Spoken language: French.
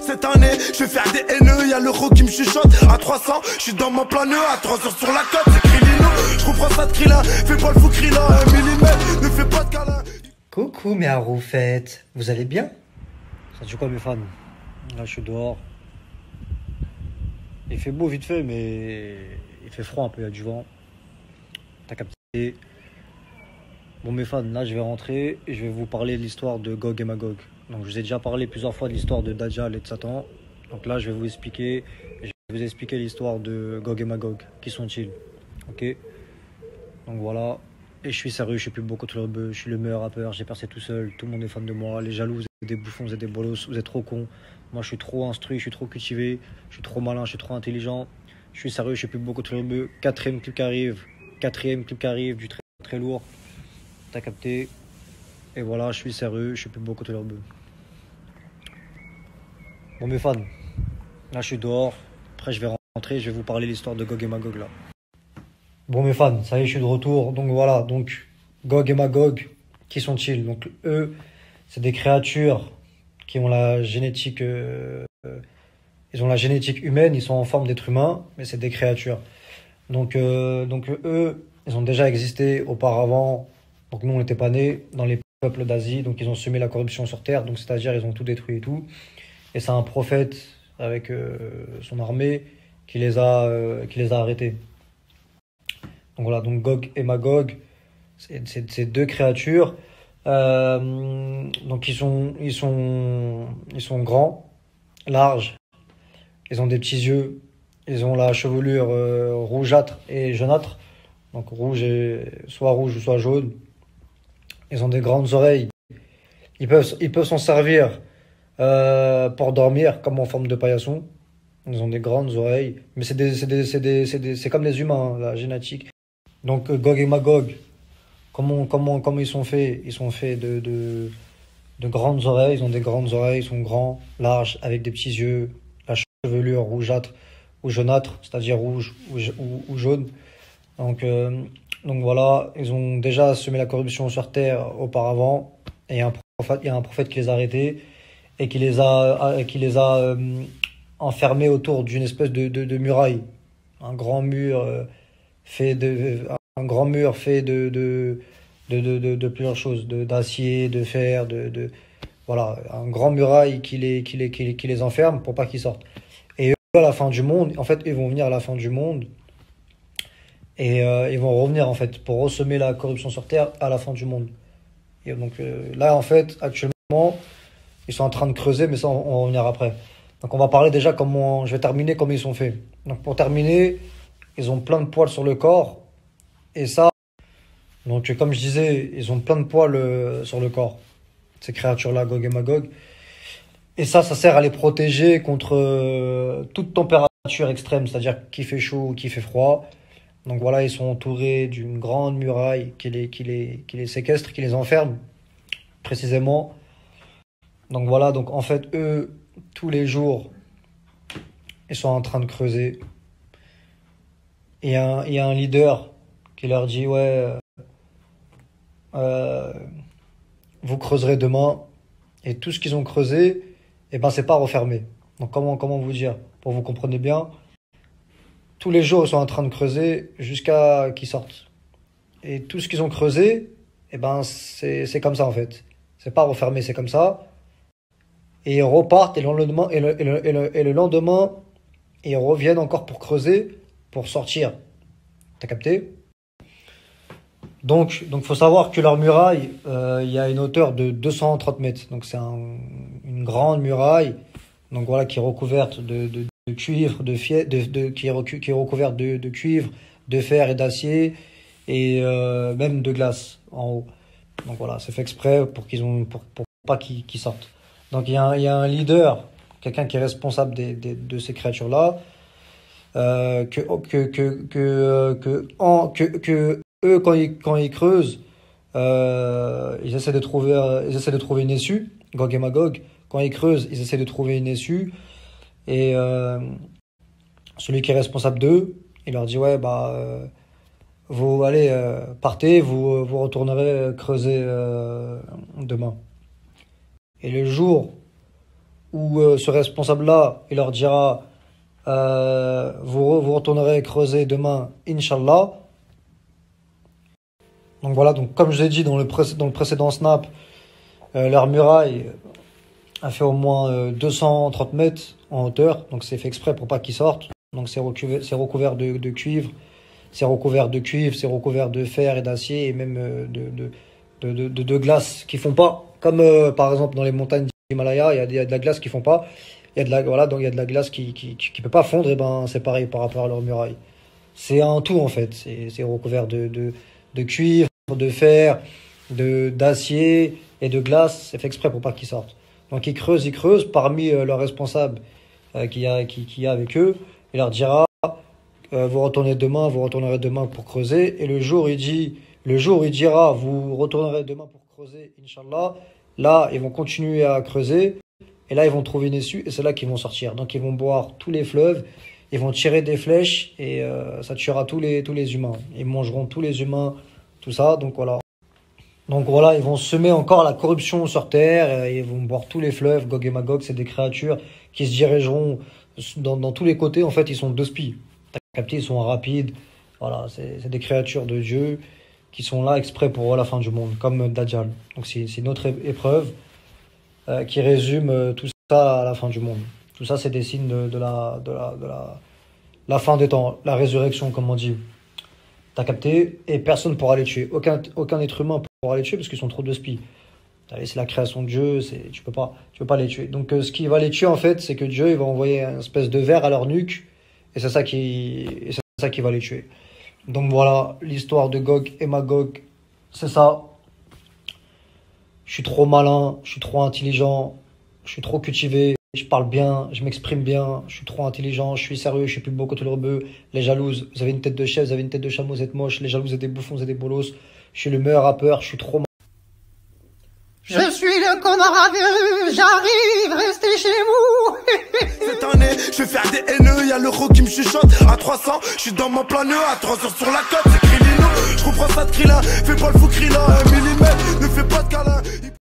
cette année, je vais faire des haineux. Y'a l'euro qui me chuchote à 300. Je suis dans mon plan nœud à 3 heures sur la côte. C'est Krillino, je reprends ça de Krillin. Fais pas le fou Krillin, 1 millimètre, ne fais pas de câlin. Coucou mes haroufettes, vous allez bien? Ça dit quoi mes fans? Là je suis dehors. Il fait beau vite fait, mais il fait froid un peu, il y a du vent. T'as capté? Bon mes fans, là je vais rentrer et je vais vous parler de l'histoire de Gog et Magog. Donc je vous ai déjà parlé plusieurs fois de l'histoire de Dajjal et de Satan. Donc là je vais vous expliquer l'histoire de Gog et Magog. Qui sont-ils? Ok. Donc voilà. Et je suis sérieux, je suis plus beaucoup de bœuf, je suis le meilleur rappeur, j'ai percé tout seul, tout le monde est fan de moi, les jaloux, vous êtes des bouffons, vous êtes des bolos, vous êtes trop cons. Moi je suis trop instruit, je suis trop cultivé, je suis trop malin, je suis trop intelligent. Je suis sérieux, je suis plus beaucoup de bœuf. Quatrième clip qui arrive, du très très lourd. T'as capté? Et voilà, je suis sérieux, je suis plus beaucoup de bœuf. Bon mes fans, là je suis dehors, après je vais rentrer, je vais vous parler de l'histoire de Gog et Magog là. Bon mes fans, ça y est, je suis de retour. Donc voilà, donc Gog et Magog, qui sont-ils? Donc eux, c'est des créatures qui ont la génétique, ils ont la génétique humaine, ils sont en forme d'être humains, mais c'est des créatures. Donc eux, ils ont déjà existé auparavant. Donc nous, on n'était pas nés dans les peuples d'Asie, donc ils ont semé la corruption sur Terre, donc c'est-à-dire ils ont tout détruit et tout. Et c'est un prophète avec son armée qui les a arrêtés. Donc voilà, donc Gog et Magog, c'est deux créatures. Donc ils sont grands, larges. Ils ont des petits yeux. Ils ont la chevelure rougeâtre et jaunâtre. Donc soit rouge ou soit jaune. Ils ont des grandes oreilles. Ils peuvent s'en servir pour dormir, comme en forme de paillasson. Ils ont des grandes oreilles. Mais c'est comme les humains, hein, la génétique. Donc Gog et Magog, comment ils sont faits? Ils sont faits de grandes oreilles, ils ont des grandes oreilles, ils sont grands, larges, avec des petits yeux, la chevelure rougeâtre ou jaunâtre, c'est-à-dire rouge ou jaune. Donc voilà, ils ont déjà semé la corruption sur Terre auparavant, et il y a un prophète qui les a arrêtés et qui les a enfermés autour d'une espèce de muraille, un grand mur fait de plusieurs choses, d'acier, de fer, voilà, un grand muraille qui les enferme pour pas qu'ils sortent. Et eux, à la fin du monde, en fait, ils vont venir à la fin du monde et ils vont revenir en fait pour ressemer la corruption sur Terre à la fin du monde. Et donc là, en fait, actuellement, ils sont en train de creuser, mais ça, on va revenir après. Donc on va parler déjà je vais terminer comment ils sont faits. Donc pour terminer, ils ont plein de poils sur le corps. Et ça, donc comme je disais, ils ont plein de poils sur le corps. Ces créatures-là, Gog et Magog. Et ça sert à les protéger contre toute température extrême, c'est-à-dire qu'il fait chaud ou qu'il fait froid. Donc voilà, ils sont entourés d'une grande muraille qui les séquestre, qui les enferme, précisément. Donc voilà, donc en fait, eux, tous les jours, ils sont en train de creuser. Et il y a un leader qui leur dit, ouais, vous creuserez demain. Et tout ce qu'ils ont creusé, eh ben, c'est pas refermé. Donc comment vous dire, pour vous compreniez bien, tous les jours, ils sont en train de creuser jusqu'à qu'ils sortent. Et tout ce qu'ils ont creusé, eh ben, c'est comme ça, en fait. C'est pas refermé, c'est comme ça. Et ils repartent, et le lendemain, ils reviennent encore pour creuser, pour sortir. T'as capté? Donc, faut savoir que leur muraille, il y a une hauteur de 230 mètres. Donc, c'est une grande muraille. Donc, voilà, qui est recouverte de cuivre, qui est recouverte de cuivre, de fer et d'acier, et même de glace en haut. Donc, voilà, c'est fait exprès pour pas qu'ils sortent. Donc, il y a un leader, quelqu'un qui est responsable de ces créatures-là, eux, quand ils creusent, ils essaient de trouver une issue. Gog et Magog, quand ils creusent, ils essaient de trouver une issue. Et celui qui est responsable d'eux, il leur dit, ouais, vous allez, partez, vous retournerez creuser demain. Et le jour où ce responsable-là, il leur dira vous retournerez creuser demain, Inch'Allah. Donc voilà, donc comme je l'ai dit dans le précédent snap, leur muraille a fait au moins 230 mètres en hauteur, donc c'est fait exprès pour pas qu'ils sortent. Donc c'est recouvert de cuivre, c'est recouvert de fer et d'acier et même de glace qui font pas. Comme par exemple dans les montagnes d'Himalaya, il y a de la glace qui font pas. Il y a de la, voilà, donc il y a de la glace qui peut pas fondre, et ben c'est pareil par rapport à leur muraille. C'est un tout en fait, c'est recouvert de cuivre, de fer, d'acier et de glace, c'est fait exprès pour pas qu'ils sortent. Donc ils creusent parmi leurs responsables qu'il y a avec eux, il leur dira vous retournerez demain pour creuser, et le jour il dira vous retournerez demain pour creuser, Inch'Allah, là ils vont continuer à creuser, et là ils vont trouver une issue, et c'est là qu'ils vont sortir. Donc ils vont boire tous les fleuves, ils vont tirer des flèches, et ça tuera tous les humains, ils mangeront tous les humains, tout ça, donc voilà. Donc voilà, ils vont semer encore la corruption sur Terre, ils vont boire tous les fleuves. Gog et Magog, c'est des créatures qui se dirigeront dans tous les côtés. En fait, ils sont deux spies. T'as capté, ils sont rapides. Voilà, c'est des créatures de Dieu qui sont là exprès pour la fin du monde, comme Dajjal. Donc c'est une autre épreuve qui résume tout ça à la fin du monde. Tout ça, c'est des signes de la fin des temps, la résurrection, comme on dit. T'as capté? Et personne ne pourra les tuer. Aucun être humain pourra les tuer parce qu'ils sont trop de spies. C'est la création de Dieu, tu peux pas les tuer. Donc ce qui va les tuer en fait, c'est que Dieu il va envoyer une espèce de verre à leur nuque, et c'est ça qui va les tuer. Donc voilà, l'histoire de Gog et Magog, c'est ça. Je suis trop malin, je suis trop intelligent, je suis trop cultivé, je parle bien, je m'exprime bien, je suis trop intelligent, je suis sérieux, je suis plus beau que tout le rebeu. Les jalouses, vous avez une tête de chef, vous avez une tête de chameau, vous êtes moche. Les jalouses, vous êtes des bouffons, vous êtes des bolos. Je suis le meilleur rappeur, je suis trop. Je suis le connard aveugle, j'arrive, restez chez vous. Cette année, je vais faire des haineux, y'a l'euro qui me chuchote à 300, je suis dans mon plan nœud, à 3 heures sur la côte, c'est Krilino. Je comprends ça de Krillin, fais pas le fou Krillin, 1 millimètre, ne fais pas de câlin.